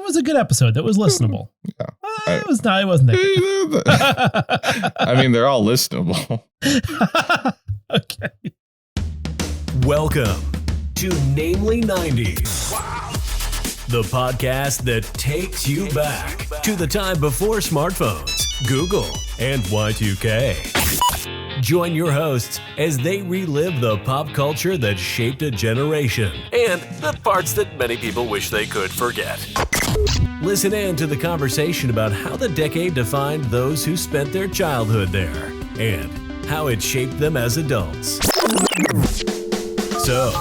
was a good episode. That was listenable. Yeah. It wasn't that good. I mean, they're all listenable. Okay. Welcome to Namely 90s. Wow. The podcast that takes you back to the time before smartphones, Google, and Y2K. Join your hosts as they relive the pop culture that shaped a generation and the parts that many people wish they could forget. Listen in to the conversation about how the decade defined those who spent their childhood there and how it shaped them as adults. So,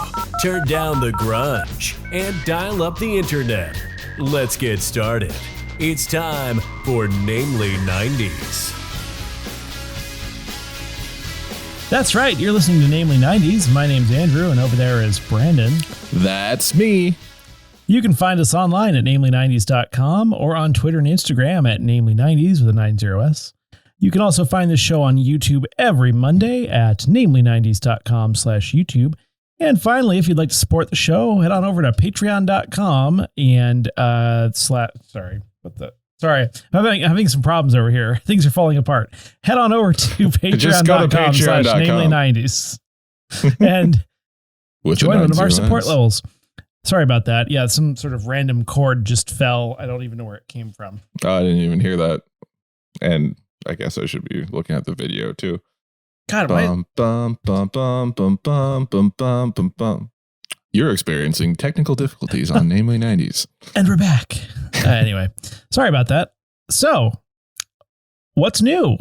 turn down the grunge and dial up the internet. Let's get started. It's time for Namely 90s. That's right. You're listening to Namely 90s. My name's Andrew, and over there is Brandon. That's me. You can find us online at namely90s.com or on Twitter and Instagram at namely90s with a 90s. You can also find this show on YouTube every Monday at namely90s.com/YouTube. And finally, if you'd like to support the show, head on over to patreon.com and Sorry, I'm having some problems over here. Things are falling apart. Head on over to patreon.com/namely90s and join one of our support levels. Sorry about that. Yeah, some sort of random chord just fell. I don't even know where it came from. Oh, I didn't even hear that. And I guess I should be looking at the video too. God, bum, bum, bum, bum, bum, bum, bum, bum, bum, bum. You're experiencing technical difficulties on Namely 90s. And we're back. Anyway, sorry about that. So, what's new?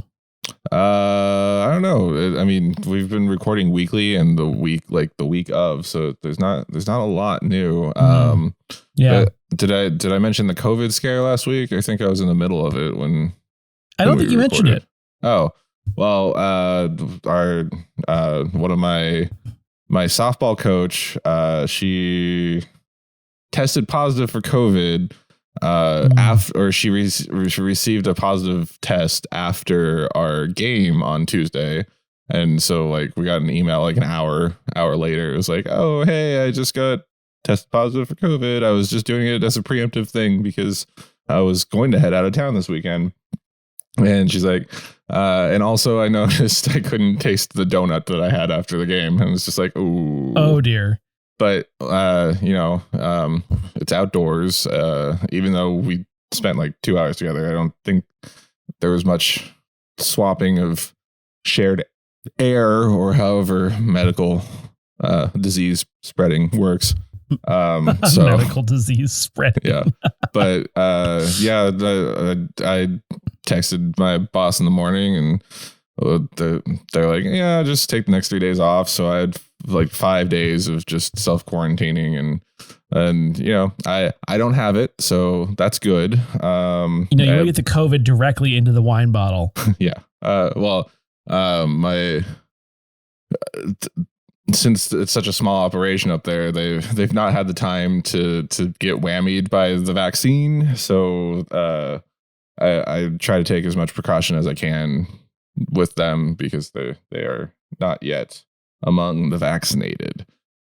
I don't know. I mean, we've been recording weekly and the week of, so there's not a lot new. Yeah. Did I mention the COVID scare last week? I think I was in the middle of it when I don't think you mentioned it. Oh, well, one of my softball coach, she tested positive for COVID she received a positive test after our game on Tuesday. And so we got an email like an hour later. It was like, oh, hey, I just got tested positive for COVID. I was just doing it as a preemptive thing because I was going to head out of town this weekend. And she's like, and also I noticed I couldn't taste the donut that I had after the game. And it's just like, ooh. Oh, dear. But, it's outdoors. Even though we spent 2 hours together, I don't think there was much swapping of shared air or however medical disease spreading works. Medical disease spreading. Yeah. But I texted my boss in the morning and they're like, yeah, just take the next 3 days off. So I had 5 days of just self-quarantining and I don't have it, so that's good. You get the COVID directly into the wine bottle. Yeah. Since it's such a small operation up there, they've not had the time to get whammied by the vaccine. So I try to take as much precaution as I can with them because they are not yet among the vaccinated,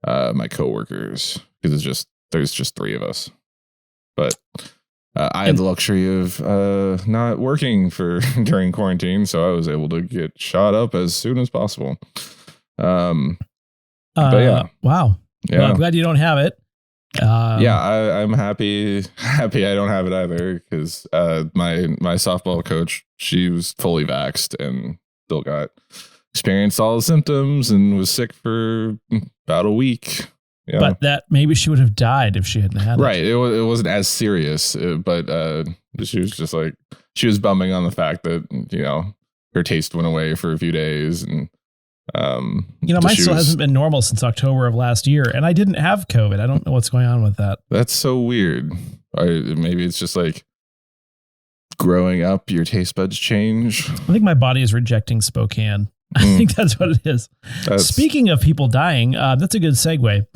my coworkers, because there's just three of us. But I had the luxury of not working during quarantine, so I was able to get shot up as soon as possible. But yeah, wow. Yeah, well, I'm glad you don't have it. I'm happy I don't have it either because my softball coach, she was fully vaxxed and still experienced all the symptoms and was sick for about a week. Yeah. But that maybe she would have died if she hadn't had it. Right. It wasn't as serious, but she was just she was bumming on the fact that, her taste went away for a few days. And, mine still hasn't been normal since October of last year. And I didn't have COVID. I don't know what's going on with that. That's so weird. Or maybe it's just growing up, your taste buds change. I think my body is rejecting Spokane. I think that's what it is. Speaking of people dying, that's a good segue.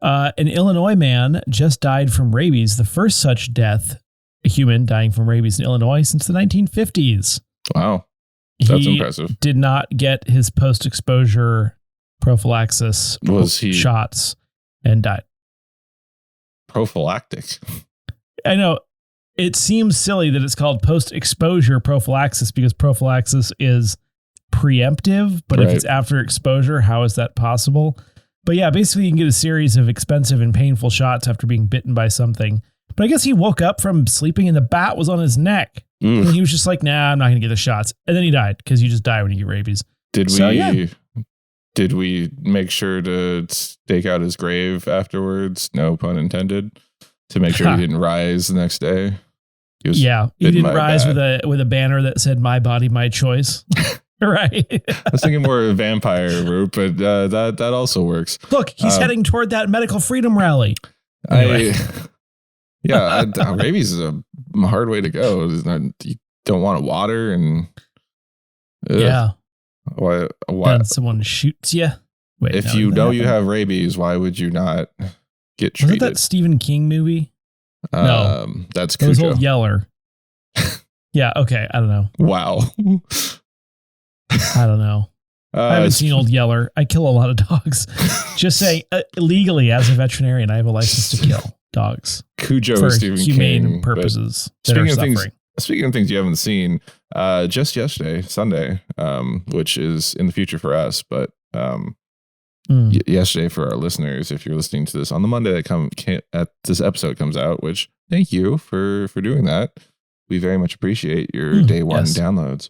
An Illinois man just died from rabies, the first such death, a human dying from rabies in Illinois since the 1950s. Wow. That's impressive. Did not get his post-exposure prophylaxis shots and died. Prophylactic. I know. it seems silly that it's called post-exposure prophylaxis because prophylaxis is preemptive, but if it's after exposure, how is that possible? But yeah, basically you can get a series of expensive and painful shots after being bitten by something. But I guess he woke up from sleeping and the bat was on his neck. And he was just like, nah, I'm not going to get the shots. And then he died because you just die when you get rabies. Did we make sure to stake out his grave afterwards? No pun intended. To make sure he didn't rise the next day. He didn't rise with a banner that said "My body, my choice." Right. I was thinking more of a vampire route, but that also works. Look, he's heading toward that medical freedom rally. Anyway. Rabies is a hard way to go. You don't want to water and why then someone shoots you. Wait, if you know you have rabies, why would you not get treated? Was that Stephen King movie? No, that's Cujo. It was Old Yeller. Yeah. Okay. I don't know. Wow. I don't know. I haven't seen Old Yeller. I kill a lot of dogs. Just saying, legally, as a veterinarian, I have a license to kill dogs. Cujo for Stephen humane King, purposes. Speaking of things you haven't seen, just yesterday, Sunday, which is in the future for us, but yesterday for our listeners, if you're listening to this on the Monday that this episode comes out, which thank you for doing that. We very much appreciate your day one downloads.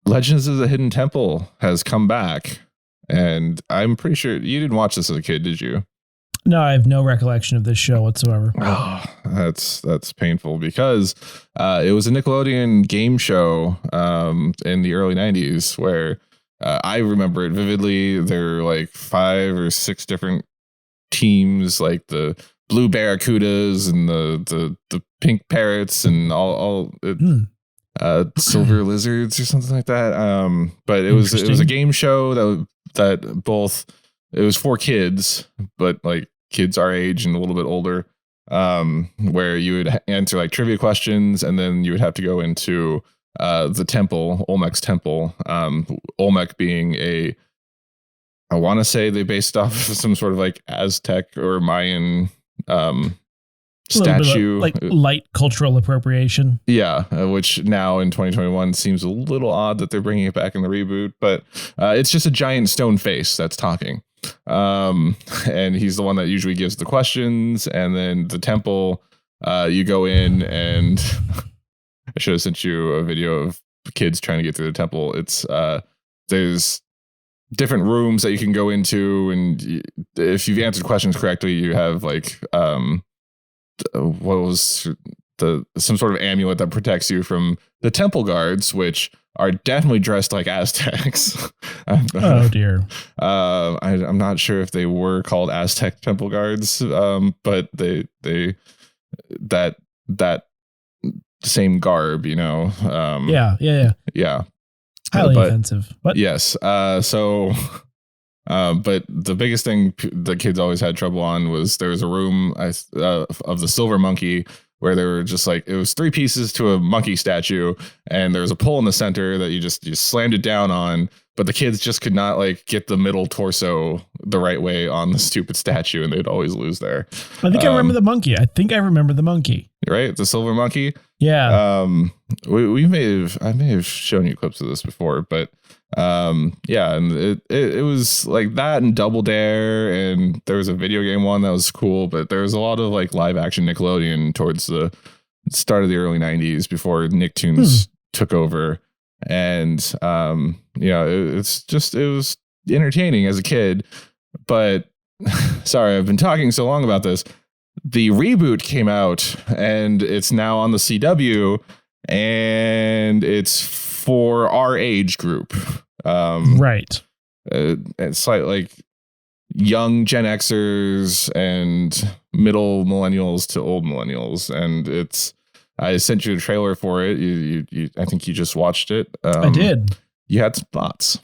Legends of the Hidden Temple has come back, and I'm pretty sure you didn't watch this as a kid, did you? No, I have no recollection of this show whatsoever. Oh, that's painful because it was a Nickelodeon game show in the early 90s where I remember it vividly. There were like 5 or 6 different teams, like the blue barracudas and the pink parrots and all silver lizards or something like that. But it was a game show that both it was for kids, but like kids our age and a little bit older, where you would answer like trivia questions and then you would have to go into the temple, Olmec's temple. Olmec being I want to say they based off of some sort of like Aztec or Mayan statue, like light cultural appropriation. Yeah, which now in 2021 seems a little odd that they're bringing it back in the reboot, but it's just a giant stone face that's talking. And he's the one that usually gives the questions, and then the temple, you go in, and I should have sent you a video of kids trying to get through the temple. It's there's different rooms that you can go into, and if you've answered questions correctly, you have like what was some sort of amulet that protects you from the temple guards, which are definitely dressed like Aztecs. Oh dear. I'm not sure if they were called Aztec temple guards, but they that same garb, you know. Yeah. Highly offensive, but yes. But the biggest thing the kids always had trouble on was there was a room of the silver monkey where there were just like, it was 3 pieces to a monkey statue, and there was a pole in the center that you just slammed it down on, but the kids just could not like get the middle torso the right way on the stupid statue, and they'd always lose there. I think I remember the monkey. Right? The silver monkey. Yeah. I may have shown you clips of this before, but yeah, and it was like that and Double Dare, and there was a video game one that was cool, but there was a lot of like live action Nickelodeon towards the start of the early 90s before Nicktoons took over. And it was entertaining as a kid, but sorry, I've been talking so long about this. The reboot came out, and it's now on the CW, and it's for our age group. Right. It's like young Gen Xers and middle millennials to old millennials, and I sent you a trailer for it. You I think you just watched it. I did. You had some thoughts.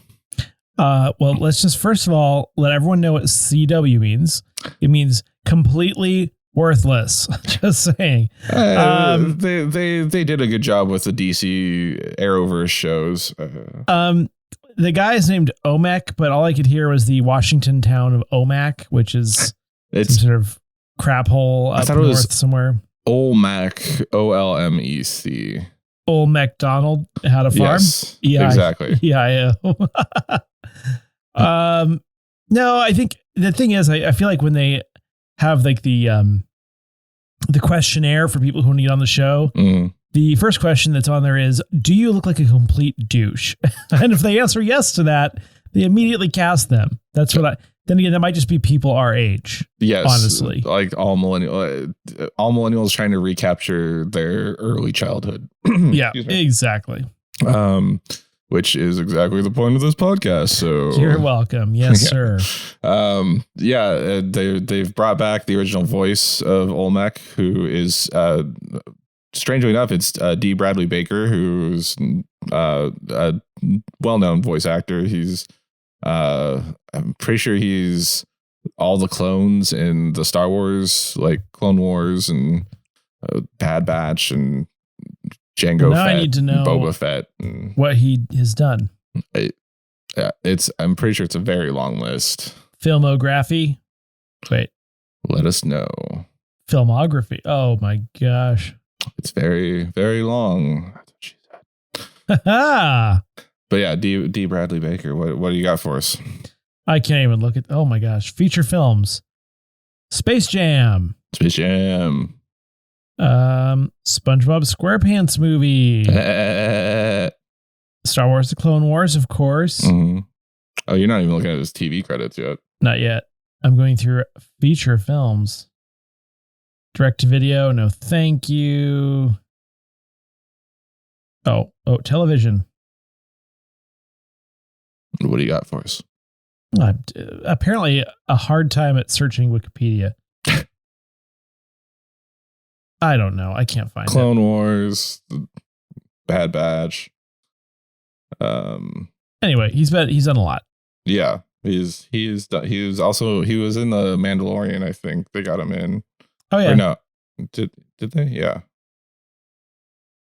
Well, let's just first of all let everyone know what CW means. It means completely worthless. Just saying. They did a good job with the DC Arrowverse shows. The guy is named Omek, but all I could hear was the Washington town of Omak, which is some sort of crap hole up north somewhere. Olmec, Olmec. Old MacDonald had a farm. Yes, exactly. Yeah. No, I think the thing is, I feel like when they have like the questionnaire for people who need on the show, the first question that's on there is, do you look like a complete douche? And if they answer yes to that, they immediately cast them. That's what then again, that might just be people our age. Yes. Honestly. Like all millennials trying to recapture their early childhood. Yeah, exactly. Which is exactly the point of this podcast. So you're welcome. Yes, sir. They've brought back the original voice of Olmec, who is strangely enough, it's D. Bradley Baker, who's a well-known voice actor. He's I'm pretty sure he's all the clones in the Star Wars, like Clone Wars and Bad Batch and Jango Fett. I need to know Boba Fett. What he has done. I'm pretty sure it's a very long list. Filmography. Wait. Let us know. Filmography. Oh my gosh. It's very, very long. That's what she said. But yeah, D. Bradley Baker. What do you got for us? I can't even look at. Oh my gosh. Feature films. Space Jam. SpongeBob SquarePants movie. Star Wars: The Clone Wars, of course. Mm-hmm. Oh, you're not even looking at his TV credits yet. Not yet. I'm going through feature films. Direct to video. No, thank you. Oh, television. What do you got for us? Apparently a hard time at searching Wikipedia. I don't know. I can't find Clone Wars, Bad Batch. Anyway, he's done a lot. Yeah, he was in the Mandalorian. I think they got him in. Oh yeah. Or no, did they? Yeah.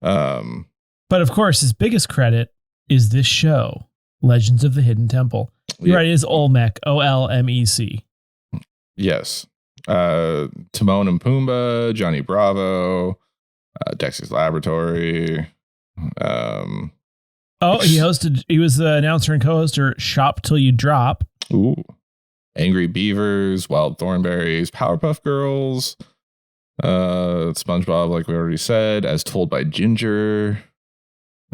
But of course, his biggest credit is this show, Legends of the Hidden Temple. You're right. It is Olmec, Olmec. Yes. Timon and Pumbaa, Johnny Bravo, Dexter's Laboratory. He was the announcer and co-hoster Shop Till You Drop. Ooh. Angry Beavers, Wild Thornberries, Powerpuff Girls, SpongeBob, like we already said, As Told by Ginger.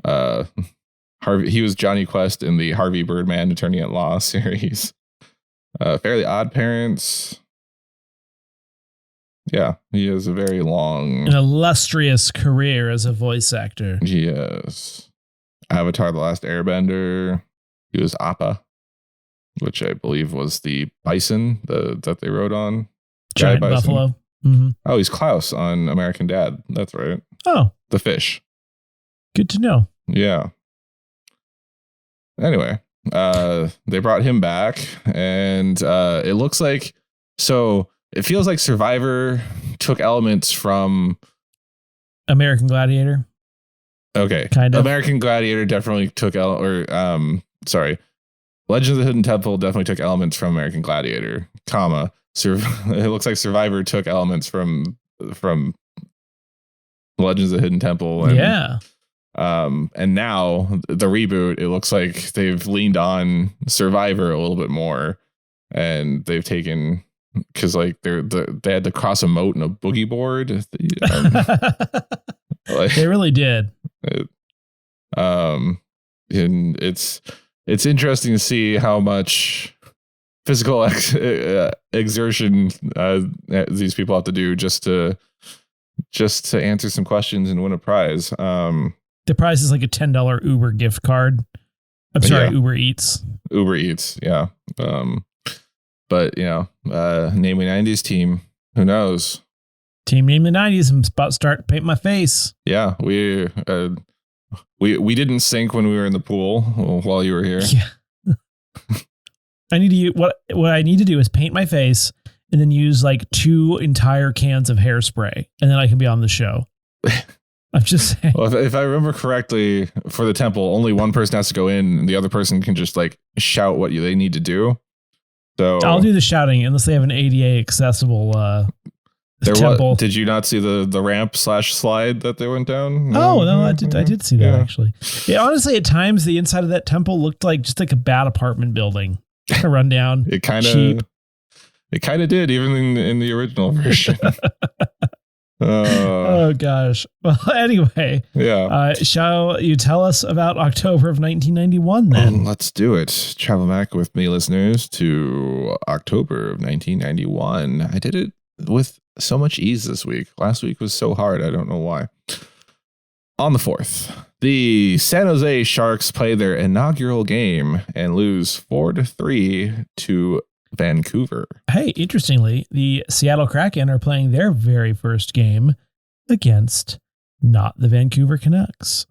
Harvey, he was Johnny Quest in the Harvey Birdman Attorney at Law series. Fairly Odd Parents. Yeah, he has a very long... An illustrious career as a voice actor. Yes. Avatar: The Last Airbender. He was Appa, which I believe was the bison that they rode on. Giant buffalo. Mm-hmm. Oh, he's Klaus on American Dad. That's right. Oh. The fish. Good to know. Yeah. Anyway, they brought him back, and it looks like... So... It feels like Survivor took elements from American Gladiator. Okay. Kind of. American Gladiator definitely took Legends of the Hidden Temple definitely took elements from American Gladiator, it looks like Survivor took elements from Legends of the Hidden Temple. And, yeah. And now the reboot, it looks like they've leaned on Survivor a little bit more, and they've taken... Because like they had to cross a moat and a boogie board. They really did. And it's interesting to see how much physical exertion these people have to do just to answer some questions and win a prize. The prize is like a $10 Uber gift card. I'm sorry, yeah. Uber Eats. Yeah. But, name the 90s team. Who knows? Team Name the 90s. I'm about to start paint my face. Yeah, we didn't sink when we were in the pool while you were here. Yeah. I need to what I need to do is paint my face and then use like 2 entire cans of hairspray, and then I can be on the show. I'm just saying. Well, if I remember correctly, for the temple, only one person has to go in, and the other person can just like shout what they need to do. So I'll do the shouting unless they have an ADA accessible temple. Did you not see the ramp / slide that they went down? Oh no, I did see that actually. Yeah, honestly, at times the inside of that temple looked like just like a bad apartment building, kind of run down. It kind of did, even in the original version. Oh gosh. Well, anyway, shall you tell us about October of 1991 then? Let's do it. Travel back with me, listeners, to October of 1991. I did it with so much ease this week. Last week was so hard. I don't know why. On the 4th, the San Jose Sharks play their inaugural game and lose 4-3 to Vancouver. Hey, interestingly, the Seattle Kraken are playing their very first game against not the Vancouver Canucks.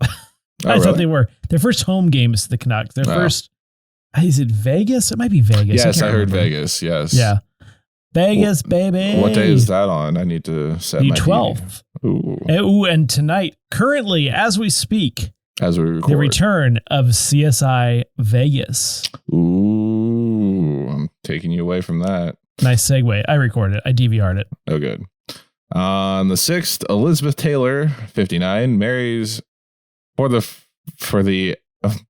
I thought they were. Their first home game is the Canucks. Their first, is it Vegas? It might be Vegas. Yes, I heard Vegas. Yes. Yeah. Vegas, baby. What day is that on? I need to set the my 12th. Ooh, and tonight, currently, as we speak, as we record, the return of CSI Vegas. Ooh, I'm taking you away from that. Nice segue. I recorded it. I DVR'd it. Oh, good. On the 6th, Elizabeth Taylor, 59, marries for the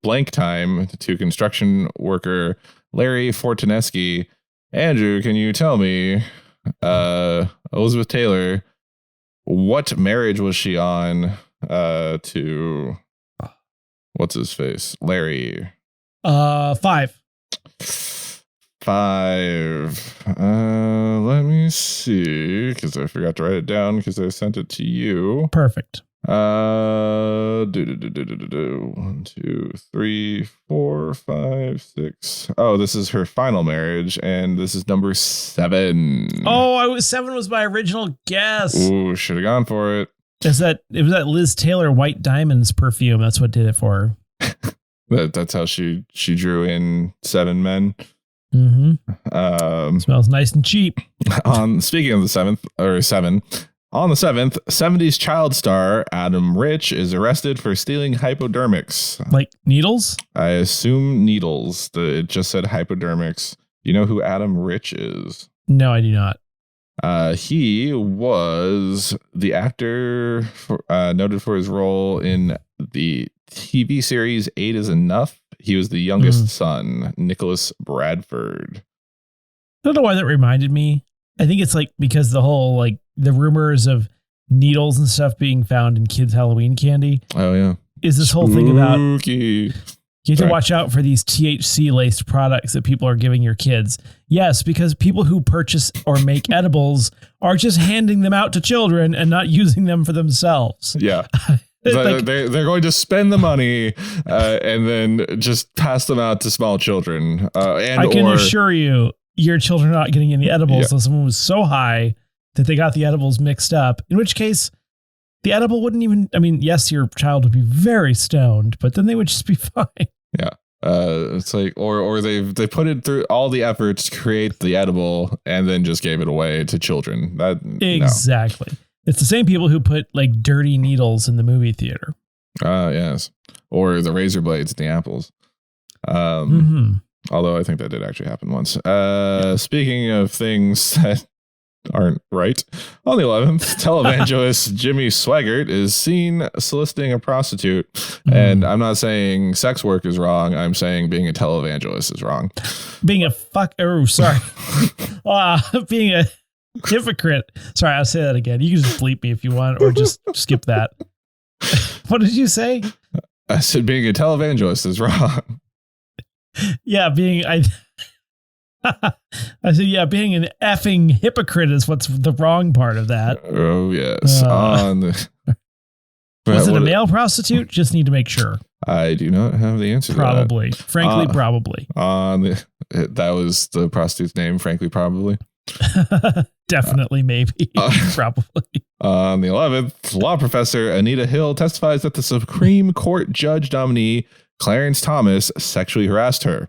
blank time to construction worker Larry Fortanesky. Andrew, can you tell me, Elizabeth Taylor, what marriage was she on to what's his face? Larry. 5. Let me see, because I forgot to write it down because I sent it to you. Perfect. 1, 2, 3, 4, 5, 6. Oh, this is her final marriage, and this is number 7. Oh, 7 was my original guess. Ooh, should have gone for it. It was that Liz Taylor White Diamonds perfume. That's what did it for her. That's how she drew in 7 men. Mm-hmm. Smells nice and cheap. Speaking of the 7th, on the 7th, 70s child star Adam Rich is arrested for stealing hypodermics. Like needles? I assume needles. It just said hypodermics. You know who Adam Rich is? No, I do not. He was the actor noted for his role in the TV series 8 is Enough. He was the youngest son, Nicholas Bradford. I don't know why that reminded me. I think it's like because the whole like the rumors of needles and stuff being found in kids' Halloween candy. Oh yeah, is this whole thing about you have to Sorry. watch out for these THC laced products that people are giving your kids. Yes, because people who purchase or make edibles are just handing them out to children and not using them for themselves. Yeah. Like, they're going to spend the money and then just pass them out to small children. I can assure you, your children are not getting any edibles unless someone was so high that they got the edibles mixed up, in which case the edible wouldn't even, I mean, yes, your child would be very stoned, but then they would just be fine. Yeah. It's like, or they put it through all the efforts to create the edible and then just gave it away to children. Exactly. No. It's the same people who put like dirty needles in the movie theater. Yes. Or the razor blades in the apples. Although I think that did actually happen once. Speaking of things that aren't right, on the 11th, televangelist Jimmy Swaggart is seen soliciting a prostitute. And I'm not saying sex work is wrong. I'm saying being a televangelist is wrong. Being a being a hypocrite. Sorry, I'll say that again. You can just bleep me if you want, or just skip that. What did you say? I said being a televangelist is wrong. Yeah, being an effing hypocrite is what's the wrong part of that. Oh yes. Was it a male prostitute? Just need to make sure. I do not have the answer. Probably. To that. Frankly, probably. That was the prostitute's name. Frankly, probably. Definitely, maybe, probably. On the 11th, law professor Anita Hill testifies that the Supreme Court judge nominee Clarence Thomas sexually harassed her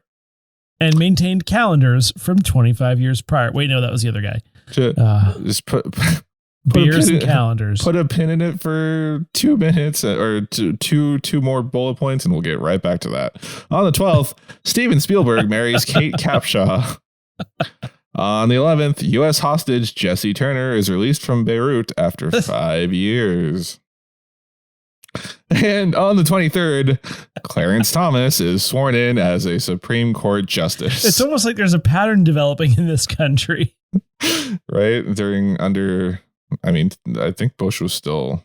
and maintained calendars from 25 years prior. Wait, no, that was the other guy. Just put beers and calendars. Put a pin in it for 2 minutes or two more bullet points, and we'll get right back to that. On the 12th, Steven Spielberg marries Kate Capshaw. On the 11th, U.S. hostage Jesse Turner is released from Beirut after 5 years. And on the 23rd, Clarence Thomas is sworn in as a Supreme Court justice. It's almost like there's a pattern developing in this country. Right? I think Bush was still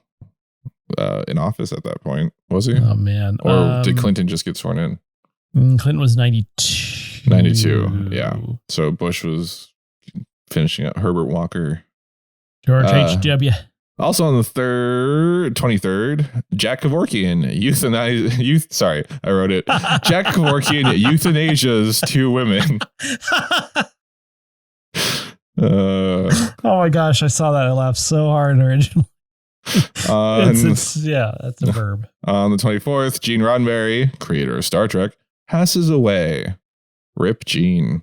in office at that point, was he? Oh, man. Or did Clinton just get sworn in? Clinton was 92. 92, yeah. So Bush was finishing up Herbert Walker. George H.W. Also on the 23rd, Jack Kevorkian Jack Kevorkian euthanasias 2 women. Oh my gosh, I saw that. I laughed so hard originally. That's a verb. On the 24th, Gene Roddenberry, creator of Star Trek, passes away. Rip Gene.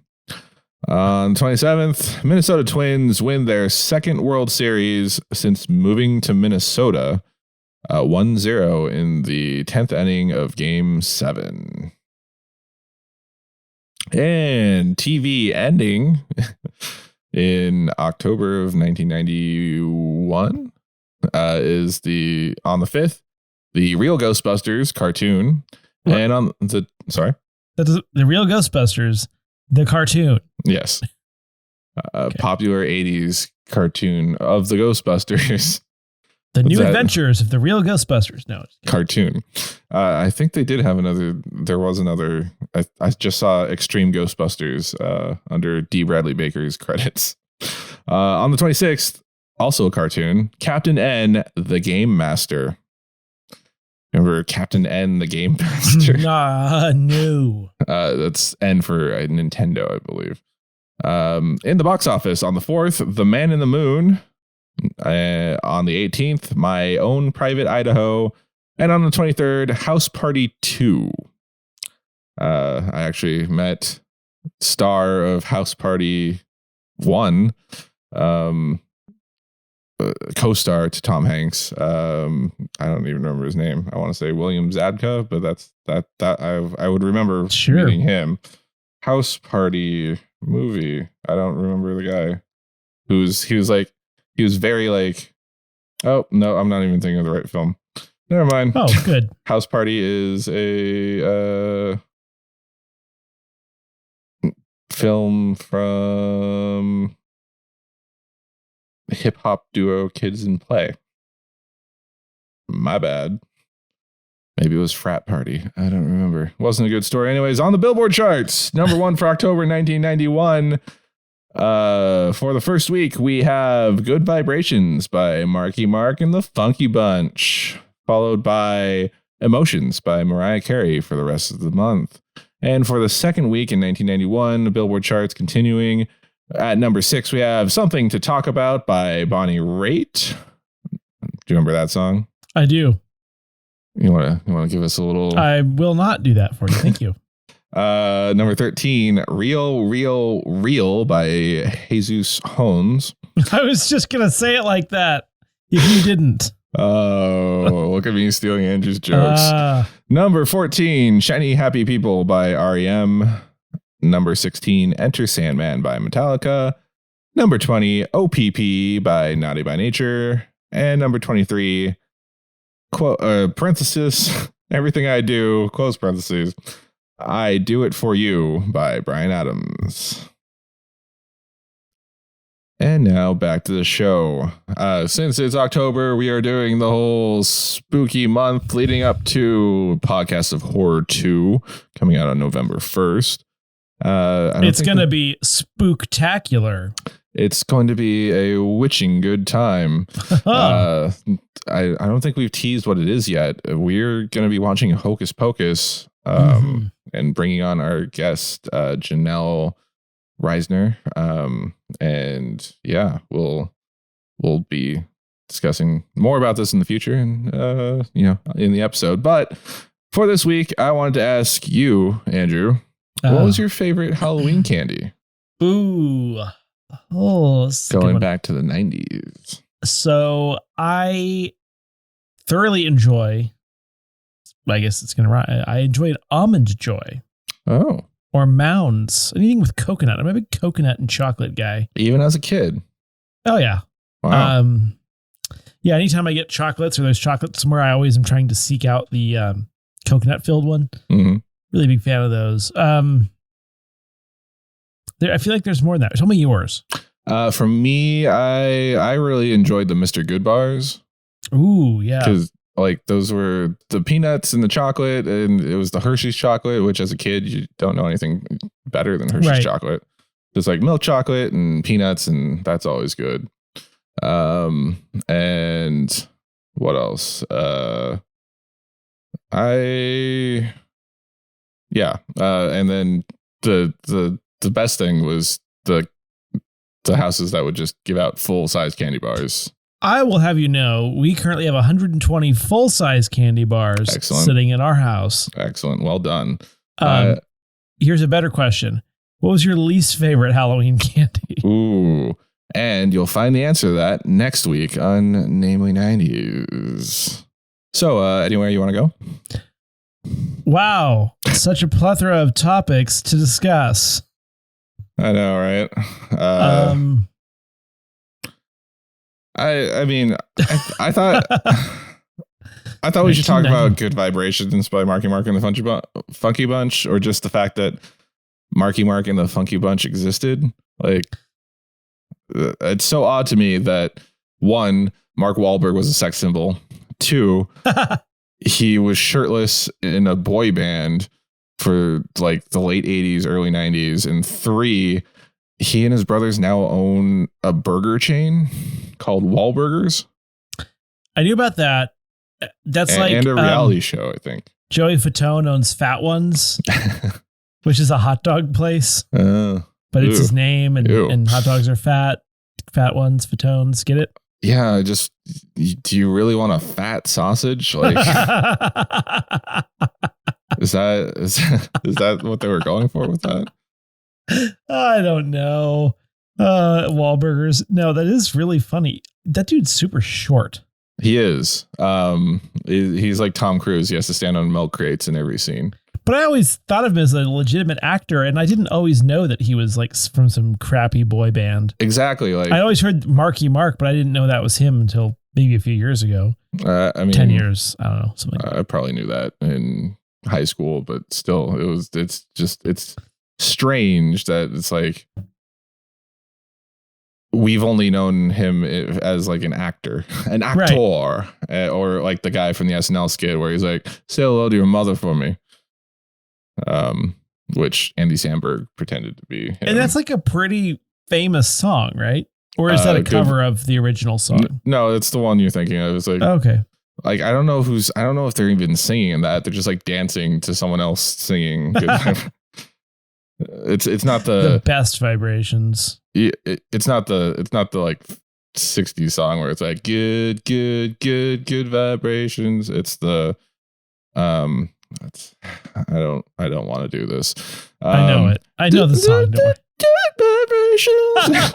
On the 27th, Minnesota Twins win their second World Series since moving to Minnesota, 1-0 in the 10th inning of Game 7. And TV ending in October of 1991 is on the 5th, the Real Ghostbusters cartoon. What? And on the Real Ghostbusters, the cartoon. Yes. Popular 80s cartoon of the Ghostbusters. The New Adventures of the Real Ghostbusters. No. Cartoon. I think they did have there was another. I just saw Extreme Ghostbusters under D. Bradley Baker's credits. On the 26th, also a cartoon, Captain N, the Game Master. Remember Captain N, the Game Master? No. That's N for Nintendo, I believe. In the box office on the 4th, The Man in the Moon. On the 18th, My Own Private Idaho. And on the 23rd, House Party 2. I actually met star of House Party 1, co-star to Tom Hanks. I don't even remember his name. I want to say William Zabka, but that I would remember meeting him. House Party movie. I don't remember the guy he was very like, oh no, I'm not even thinking of the right film. Never mind. Oh, good. House Party is a film from hip hop duo Kids in Play. My bad. Maybe it was Frat Party. I don't remember. Wasn't a good story. Anyways, on the Billboard charts, number 1 for October 1991. For the first week, we have Good Vibrations by Marky Mark and the Funky Bunch, followed by Emotions by Mariah Carey for the rest of the month. And for the second week in 1991, the Billboard charts continuing. At number 6, we have Something to Talk About by Bonnie Raitt. Do you remember that song? I do. You want to give us a little? I will not do that for you. Thank you. Number 13, Real by Jesus Hones. I was just going to say it like that if you didn't. Oh, look at me stealing Andrew's jokes. Number 14, Shiny Happy People by R.E.M. Number 16, Enter Sandman by Metallica. Number 20, OPP by Naughty by Nature. And number 23, parenthesis, Everything I Do, close parentheses, I Do It For You by Bryan Adams. And now back to the show. Since it's October, we are doing the whole spooky month leading up to Podcast of Horror 2 coming out on November 1st. It's going to be spooktacular. It's going to be a witching good time. I don't think we've teased what it is yet. We're going to be watching Hocus Pocus and bringing on our guest, Janelle Reisner. And yeah, we'll be discussing more about this in the future and, in the episode. But for this week, I wanted to ask you, Andrew, what was your favorite Halloween candy? Ooh. Oh, going back to the 90s. So I thoroughly enjoy, I guess it's going to rhyme. I enjoyed Almond Joy. Oh. or Mounds. Anything with coconut. I'm a big coconut and chocolate guy. Even as a kid. Oh yeah. Wow. Yeah. Anytime I get chocolates or there's chocolate somewhere, I always am trying to seek out the coconut filled one. Mm-hmm. Really big fan of those. I feel like there's more than that. Tell me yours. For me, I really enjoyed the Mr. Good bars. Ooh, yeah. Because like those were the peanuts and the chocolate, and it was the Hershey's chocolate, which as a kid you don't know anything better than Hershey's chocolate. It's like milk chocolate and peanuts, and that's always good. And what else? And then the best thing was the houses that would just give out full-size candy bars. I will have you know, we currently have 120 full-size candy bars sitting in our house. Excellent. Well done. Here's a better question. What was your least favorite Halloween candy? Ooh. And you'll find the answer to that next week on Namely 90s. So, anywhere you want to go? Wow. Such a plethora of topics to discuss. I know, right? I mean, I thought we should talk about Good Vibrations by Marky Mark and the Funky Bunch, or just the fact that Marky Mark and the Funky Bunch existed. Like, it's so odd to me that, one, Mark Whalberg was a sex symbol. Two, he was shirtless in a boy band for like the late 80s, early 90s. And three, he and his brothers now own a burger chain called Wahlburgers. I knew about that. That's and a reality show, I think. Joey Fatone owns Fat Ones, which is a hot dog place. But it's his name, and hot dogs are fat. Fat Ones, Fatones. Get it? Yeah, just, do you really want a fat sausage? Like, is that what they were going for with that? I don't know. Wahlburgers. No, that is really funny. That dude's super short. He is. He's like Tom Cruise. He has to stand on milk crates in every scene. But I always thought of him as a legitimate actor, and I didn't always know that he was like from some crappy boy band. Exactly. Like, I always heard Marky Mark, but I didn't know that was him until maybe a few years ago. I mean, 10 years. I don't know. Something. I probably knew that in high school, but still, it's strange that it's like we've only known him as like an actor, right. Or like the guy from the SNL skit where he's like, "Say hello to your mother for me," which Andy Samberg pretended to be him. And that's like a pretty famous song, right? Or is that a cover of the original song? No, it's the one you're thinking of. It's like, okay. Like, I don't know if they're even singing in that. They're just like dancing to someone else singing. It's not the best vibrations. It's not the like 60s song where it's like good vibrations. It's the I don't want to do this. I know it. I know the song. Good vibrations.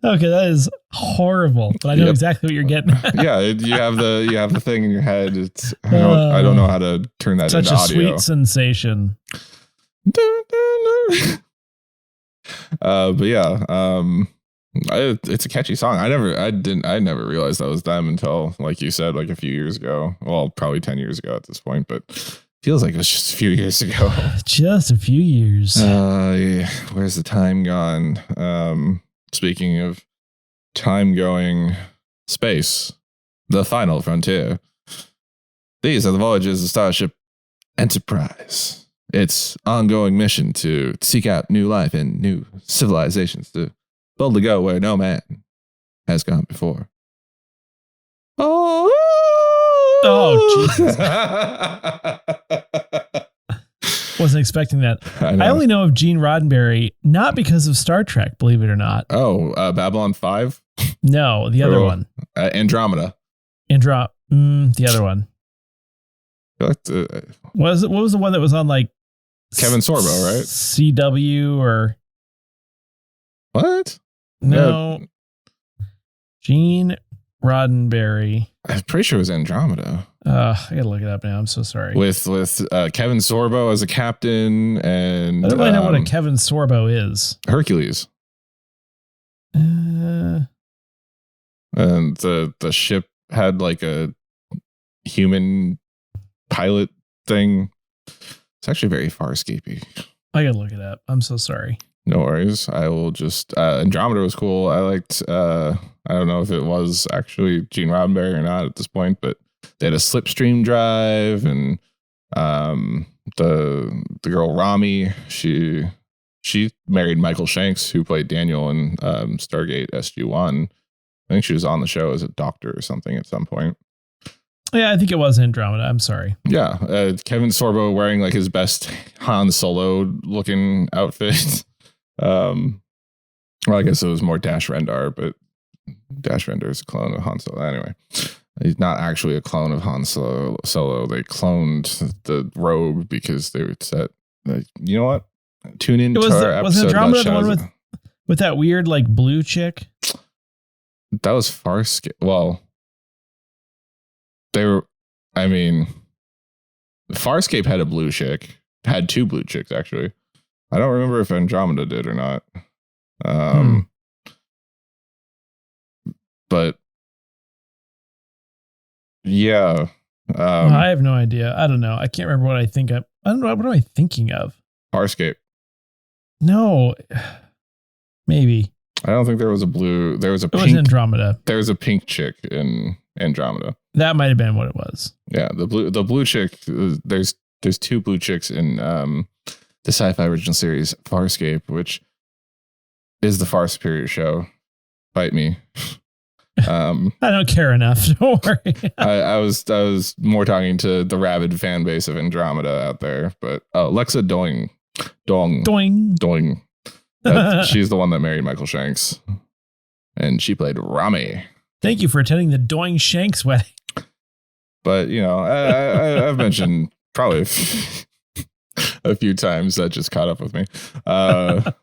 Okay, that is horrible, but I know exactly what you're getting at. Yeah, you have the thing in your head. It's I don't know how to turn that into audio. Such a sweet sensation. But yeah, it's a catchy song. I never realized that was them until, like you said, like a few years ago. Well, probably 10 years ago at this point, but feels like it was just a few years ago. Just a few years. Yeah. Where's the time gone? Speaking of time going, space, the final frontier. These are the voyages of Starship Enterprise. Its ongoing mission to seek out new life and new civilizations, to boldly go where no man has gone before. Oh, Jesus. Wasn't expecting that. I only know of Gene Roddenberry, not because of Star Trek, believe it or not. Oh, Babylon 5? No, the other one. Andromeda. The other one. What was the one that was on like Kevin Sorbo, right? CW or what? No. Gene Roddenberry. I'm pretty sure it was Andromeda. I gotta look it up now. I'm so sorry. With Kevin Sorbo as a captain, and I don't really know what a Kevin Sorbo is. Hercules. And the ship had like a human pilot thing. It's actually very Farscapey. I gotta look it up. I'm so sorry. No worries. I will just Andromeda was cool. I liked I don't know if it was actually Gene Roddenberry or not at this point, but they had a slipstream drive, and the girl Rami, she married Michael Shanks, who played Daniel in Stargate SG-1. I think she was on the show as a doctor or something at some point. Yeah, I think it was Andromeda. I'm sorry. Yeah, Kevin Sorbo wearing like his best Han Solo looking outfit. Well, I guess it was more Dash Rendar, but Dash Rendar is a clone of Han Solo. Anyway, he's not actually a clone of Han Solo. They cloned the rogue because they said, you know what? Tune in to our episode. Was Andromeda the one with that weird like blue chick? That was Farscape. Well, Farscape had a blue chick. Had two blue chicks, actually. I don't remember if Andromeda did or not. But yeah. I have no idea. I don't know. I can't remember what I think of. I don't know. What am I thinking of? Farscape. No. Maybe. I don't think there was a blue. There was a pink. It was Andromeda. There was a pink chick in Andromeda. That might have been what it was. Yeah, the blue chick. There's two blue chicks in the sci-fi original series Farscape, which is the far superior show. Fight me. I don't care enough. Don't worry. I was more talking to the rabid fan base of Andromeda out there, but Lexa Doing. She's the one that married Michael Shanks, and she played Rami. Thank you for attending the Doing Shanks wedding. But you know, I've mentioned probably a few times that just caught up with me. I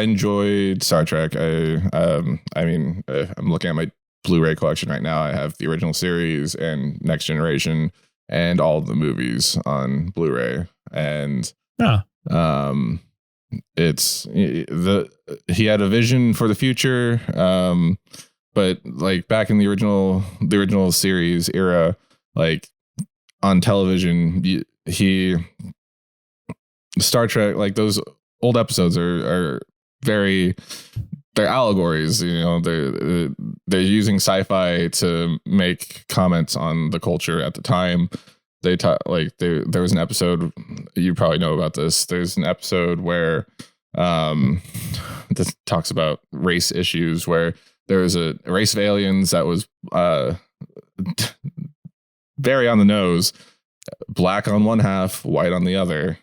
enjoyed Star Trek. I'm looking at my Blu-ray collection right now. I have the original series and Next Generation and all of the movies on Blu-ray. And he had a vision for the future. But like back in the original series era, like on television, Star Trek, like those old episodes are very, they're allegories, you know, they're using sci-fi to make comments on the culture at the time. They talk like there was an episode, you probably know about this. There's an episode where this talks about race issues, where there was a race of aliens that was very on the nose, black on one half, white on the other,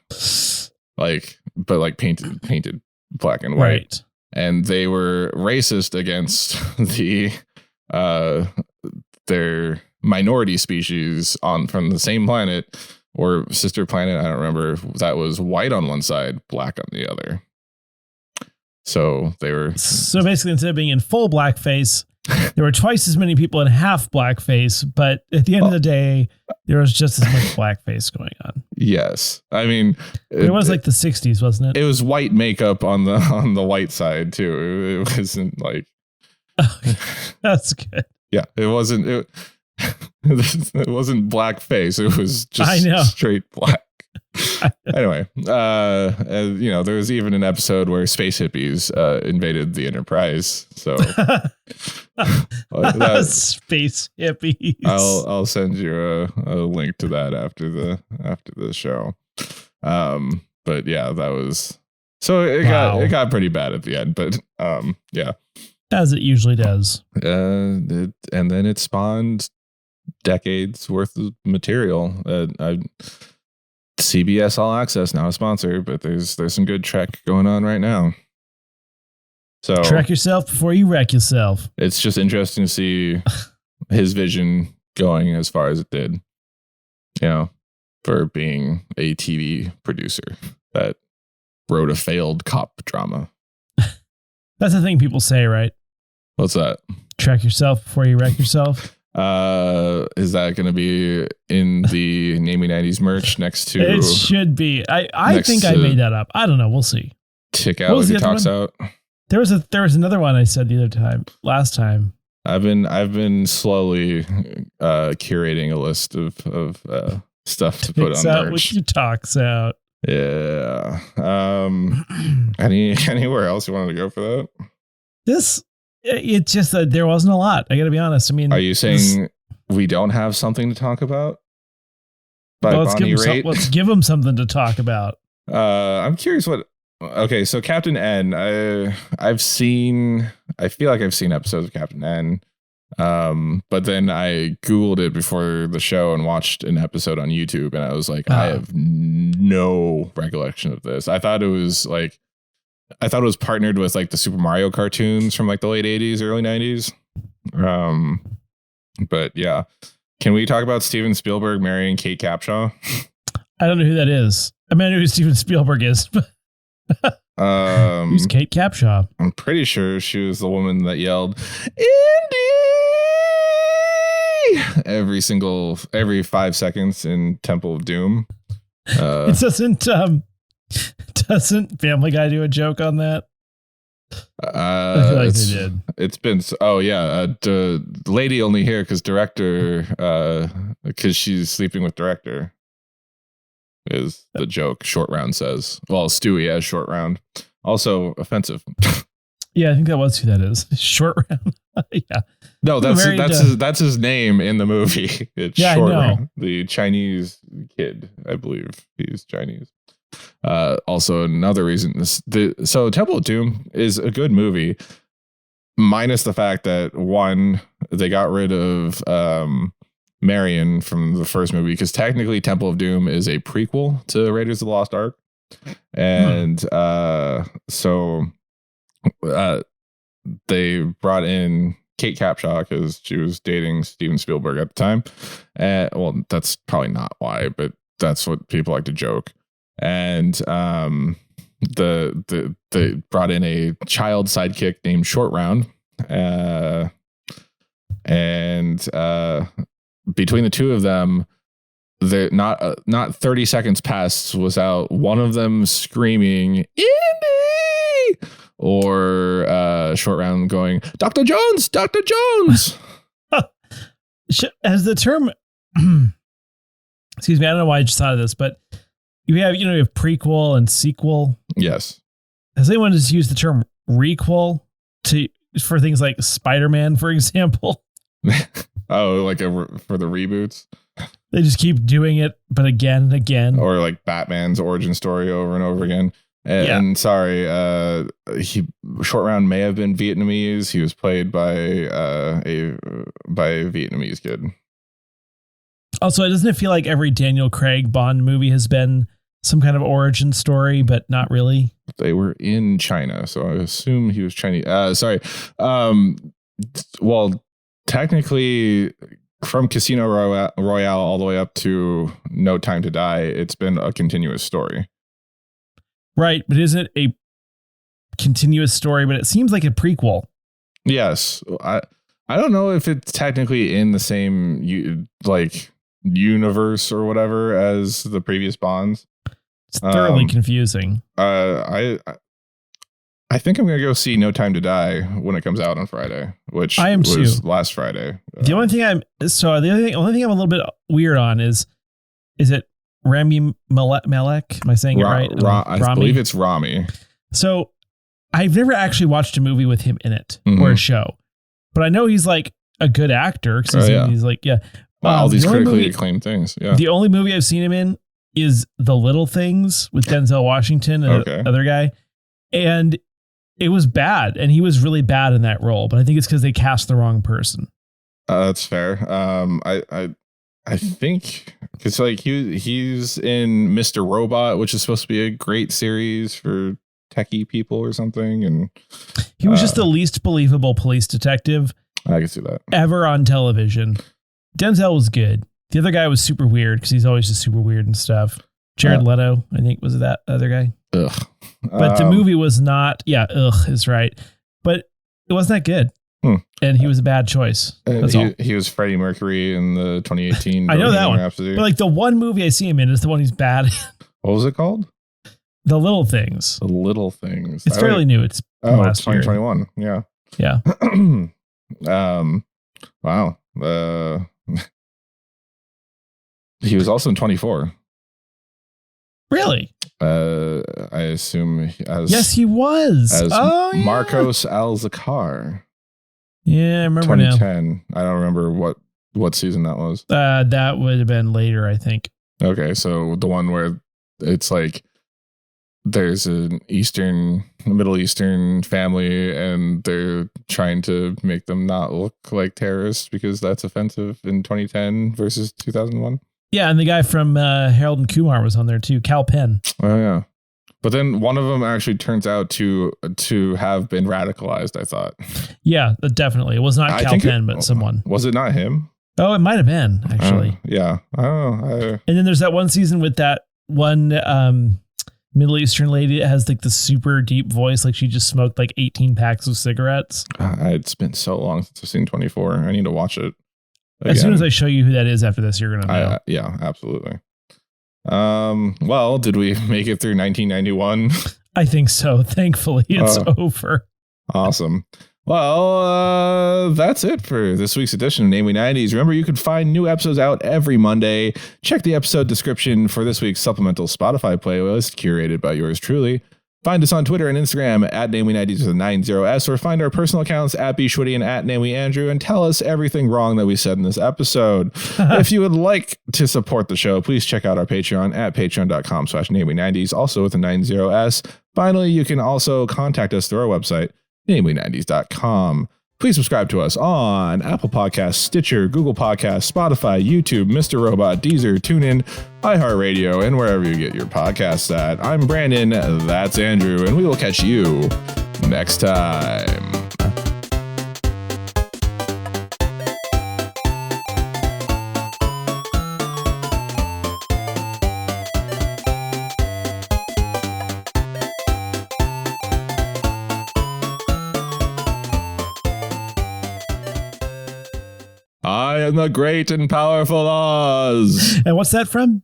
but painted black and white. Right. And they were racist against their minority species from the same planet or sister planet, I don't remember, that was white on one side, black on the other. So basically, instead of being in full blackface, there were twice as many people in half blackface, but at the end of the day, there was just as much blackface going on. Yes. I mean, it was like the 60s, wasn't it? It was white makeup on the white side too. It wasn't like that's good. Yeah, it wasn't it wasn't blackface. It was just straight black. Anyway, there was even an episode where space hippies invaded the Enterprise. So space hippies. I'll send you a link to that after the show. But yeah, that was so it got pretty bad at the end. But yeah, as it usually does. And then it spawned decades worth of material. CBS All Access, now a sponsor, but there's some good Trek going on right now. So Trek yourself before you wreck yourself. It's just interesting to see his vision going as far as it did. You know, for being a TV producer that wrote a failed cop drama. That's the thing people say, right? What's that? Track yourself before you wreck yourself. Is that going to be in the Namely 90s merch next to? It should be. I think I made that up. I don't know. We'll see. Tick out if it talks out. There was another one I said the other last time. I've been slowly curating a list of stuff to put on merch. Which talks out. Yeah. Anywhere else you wanted to go for that? It's just that there wasn't a lot. I got to be honest. I mean, are you saying we don't have something to talk about? Let's give them something to talk about. I'm curious what. Okay, so Captain N. I feel like I've seen episodes of Captain N. But then I Googled it before the show and watched an episode on YouTube, and I was like, I have no recollection of this. I thought it was partnered with like the Super Mario cartoons from like the late 80s, early 90s. But yeah. Can we talk about Steven Spielberg marrying Kate Capshaw? I don't know who that is. I mean, I know who Steven Spielberg is, but who's Kate Capshaw? I'm pretty sure she was the woman that yelled Indy every 5 seconds in Temple of Doom. Doesn't Family Guy do a joke on that? I feel like they did. It's been the lady only here because she's sleeping with director is the joke. Short Round says. Well, Stewie as Short Round. Also offensive. Yeah, I think that was who that is. Short Round. Yeah. No, that's his name in the movie. It's Short Round, the Chinese kid. I believe he's Chinese. Also, another reason so Temple of Doom is a good movie, minus the fact that one, they got rid of Marion from the first movie because technically Temple of Doom is a prequel to Raiders of the Lost Ark, and so they brought in Kate Capshaw because she was dating Steven Spielberg at the time. Well, that's probably not why, but that's what people like to joke. And they brought in a child sidekick named Short Round, and between the two of them, not 30 seconds passed without one of them screaming Indy or Short Round going Dr. Jones, Dr. Jones. As the term, excuse me, I don't know why I just thought of this, but you have prequel and sequel. Yes. Has anyone just used the term requel for things like Spider-Man, for example? Oh, like for the reboots? They just keep doing it, but again and again. Or like Batman's origin story over and over again. And sorry, Short Round may have been Vietnamese. He was played by a Vietnamese kid. Also, doesn't it feel like every Daniel Craig Bond movie has been some kind of origin story, but not really? They were in China, so I assume he was Chinese. Sorry. Well, technically, from Casino Royale all the way up to No Time to Die, it's been a continuous story. Right, but is it a continuous story? But it seems like a prequel. Yes. I don't know if it's technically in the same universe or whatever as the previous Bonds. It's thoroughly confusing. I think I'm gonna go see No Time to Die when it comes out on Friday, which I am was too. Last Friday. The only thing I'm a little bit weird on is it Rami Malek? Am I saying it right? I believe it's Rami. So I've never actually watched a movie with him in it or a show, but I know he's like a good actor because he's like all these critically acclaimed things. Yeah. The only movie I've seen him in is The Little Things with Denzel Washington and another guy. And it was bad. And he was really bad in that role. But I think it's because they cast the wrong person. That's fair. I think it's like he's in Mr. Robot, which is supposed to be a great series for techie people or something. And he was just the least believable police detective I can see that ever on television. Denzel was good. The other guy was super weird because he's always just super weird and stuff. Jared Leto, I think, was that other guy. Ugh. But the movie was not. Yeah, ugh is right. But it wasn't that good. And he was a bad choice. That's all. He was Freddie Mercury in the 2018. I know that one. Rhapsody. But like the one movie I see him in is the one he's bad in. What was it called? The Little Things. The Little Things. It's fairly new. It's last 2021. Year. Yeah. Wow. He was also in 24. Really? I assume yes, he was. As Marcos Al-Zakar. Yeah, I remember 2010. Now. I don't remember what season that was. That would have been later, I think. Okay, so the one where it's like there's an Middle Eastern family and they're trying to make them not look like terrorists because that's offensive in 2010 versus 2001. Yeah, and the guy from Harold and Kumar was on there too, Cal Penn. Oh yeah, but then one of them actually turns out to have been radicalized. I thought. Yeah, definitely. It was not Cal Penn, but someone. Was it not him? Oh, it might have been actually. Yeah, I don't know. And then there's that one season with that one Middle Eastern lady that has like the super deep voice, like she just smoked like 18 packs of cigarettes. It's been so long since I've seen 24. I need to watch it. Again. As soon as I show you who that is after this, you're going to know. Yeah, absolutely. Well, did we make it through 1991? I think so. Thankfully, it's over. Awesome. Well, that's it for this week's edition of Namely 90s. Remember, you can find new episodes out every Monday. Check the episode description for this week's supplemental Spotify playlist curated by yours truly. Find us on Twitter and Instagram at Namely90s with a 90s, or find our personal accounts at bshwitty and at NamelyAndrew and tell us everything wrong that we said in this episode. If you would like to support the show, please check out our Patreon at patreon.com/Namely90s, also with a 90s. Finally, you can also contact us through our website, Namely90s.com. Please subscribe to us on Apple Podcasts, Stitcher, Google Podcasts, Spotify, YouTube, Mr. Robot, Deezer, TuneIn, iHeartRadio, and wherever you get your podcasts at. I'm Brandon, that's Andrew, and we will catch you next time. I am the great and powerful Oz. And what's that from?